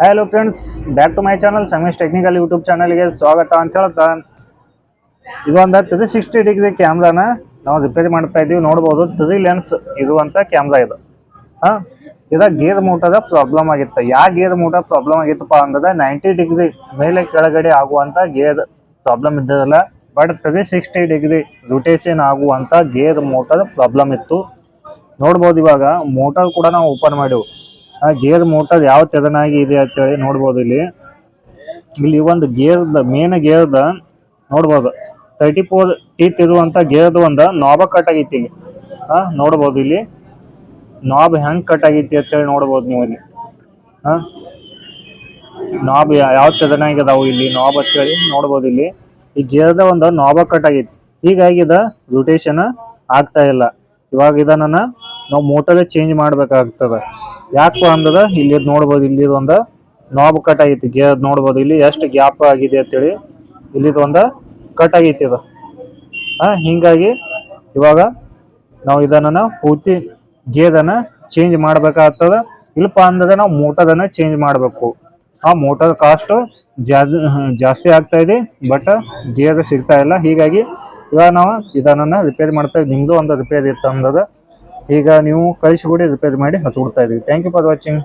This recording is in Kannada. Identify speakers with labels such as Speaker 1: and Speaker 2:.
Speaker 1: Hello friends, back to my channel Samish technical YouTube ಚಾನಲ್ಗೆ ಸ್ವಾಗತ ಅಂತ ಹೇಳ್ತಾ, ಇದೊಂದು 360 ಡಿಗ್ರಿ ಕ್ಯಾಮ್ರಾನ ನಾವು ರಿಪೇರಿ ಮಾಡ್ತಾ ಇದ್ದೀವಿ. ನೋಡ್ಬೋದು 3 ಲೆನ್ಸ್ ಇರುವಂಥ ಕ್ಯಾಮ್ರಾ ಇದು. ಇದ ಗೇರ್ ಮೋಟದ ಪ್ರಾಬ್ಲಮ್ ಆಗಿತ್ತು. ಯಾ ಗೇರ್ ಮೋಟರ್ ಪ್ರಾಬ್ಲಮ್ ಆಗಿತ್ತಪ್ಪ ಅಂದ್ರೆ 90 ಡಿಗ್ರಿ ಮೇಲೆ ಕೆಳಗಡೆ ಆಗುವಂಥ ಗೇರ್ ಪ್ರಾಬ್ಲಮ್ ಇದ್ದದಲ್ಲ, ಬಟ್ 360 ಡಿಗ್ರಿ ರೊಟೇಷನ್ ಆಗುವಂಥ ಗೇರ್ ಮೋಟರ್ ಪ್ರಾಬ್ಲಮ್ ಇತ್ತು. ನೋಡ್ಬೋದು ಇವಾಗ ಮೋಟರ್ ಕೂಡ ನಾವು ಓಪನ್ ಮಾಡಿವು. ಗೇರ್ ಮೋಟರ್ ಯಾವ ತೆರನಾಗಿ ಇದೆ ಅಂತೇಳಿ ನೋಡ್ಬೋದು. ಇಲ್ಲಿ ಒಂದು ಗೇರ್ದ ಮೇನ್ ಗೇರ್ದ ನೋಡ್ಬೋದು 34 ಟೀತ್ ಇರುವಂತ ಗೇರ್ದ ಒಂದು ನಾಬ ಕಟ್ ಆಗೈತಿ. ಇಲ್ಲಿ ನೋಡ್ಬೋದು, ಇಲ್ಲಿ ನಾಬ್ ಹೆಂಗ್ ಕಟ್ ಆಗೈತಿ ಅಂತೇಳಿ ನೋಡ್ಬೋದು ನೀವು. ಇಲ್ಲಿ ನಾಬ್ ಯಾವ ತೆರನಾಗಿ ಅದಾವು ಇಲ್ಲಿ ನಾಬ್ ಅಂತೇಳಿ ನೋಡ್ಬೋದು. ಇಲ್ಲಿ ಈ ಗೇರ್ದ ಒಂದು ನಾಬ ಕಟ್ ಆಗೈತಿ, ಹೀಗಾಗಿ ಇದ ರೊಟೇಷನ್ ಆಗ್ತಾ ಇಲ್ಲ. ಇವಾಗ ಇದನ್ನ ನಾವು ಮೋಟರ್ ಚೇಂಜ್ ಮಾಡ್ಬೇಕಾಗ್ತದೆ. ಯಾಕಪ್ಪ ಅಂದ್ರೆ ಇಲ್ಲಿ ನೋಡ್ಬೋದು, ಇಲ್ಲಿ ಒಂದು ನಾಬ್ ಕಟ್ ಆಗೈತಿ ಗೇರ್. ನೋಡ್ಬೋದು ಇಲ್ಲಿ ಎಷ್ಟು ಗ್ಯಾಪ್ ಆಗಿದೆ ಅಂತೇಳಿ, ಇಲ್ಲಿ ಒಂದು ಕಟ್ ಆಗೈತಿ ಇದು. ಹಿಂಗಾಗಿ ಇವಾಗ ನಾವು ಇದನ್ನ ಪೂರ್ತಿ ಗೇರನ್ನ ಚೇಂಜ್ ಮಾಡ್ಬೇಕಾಗ್ತದ. ಇಲ್ಲಪ್ಪ ಅಂದ್ರೆ ನಾವು ಮೋಟರನ್ನ ಚೇಂಜ್ ಮಾಡಬೇಕು. ಆ ಮೋಟರ್ ಕಾಸ್ಟ್ ಜಾಸ್ತಿ ಆಗ್ತಾ ಇದೆ, ಬಟ್ ಗೇರ್ ಸಿಗ್ತಾ ಇಲ್ಲ. ಹೀಗಾಗಿ ಇವಾಗ ನಾವು ಇದನ್ನ ರಿಪೇರಿ ಮಾಡ್ತಾ ಇದ್ದೀವಿ. ನಿಮ್ದು ಒಂದು ರಿಪೇರಿ ಇತ್ತು ಅಂದ್ರೆ ಈಗ ನೀವು ಕಳಿಸಿಕೊಡಿ, ರಿಪೇರಿ ಮಾಡಿ ಹಚ್ಕೊಡ್ತಾ ಇದೀವಿ. Thank you for watching.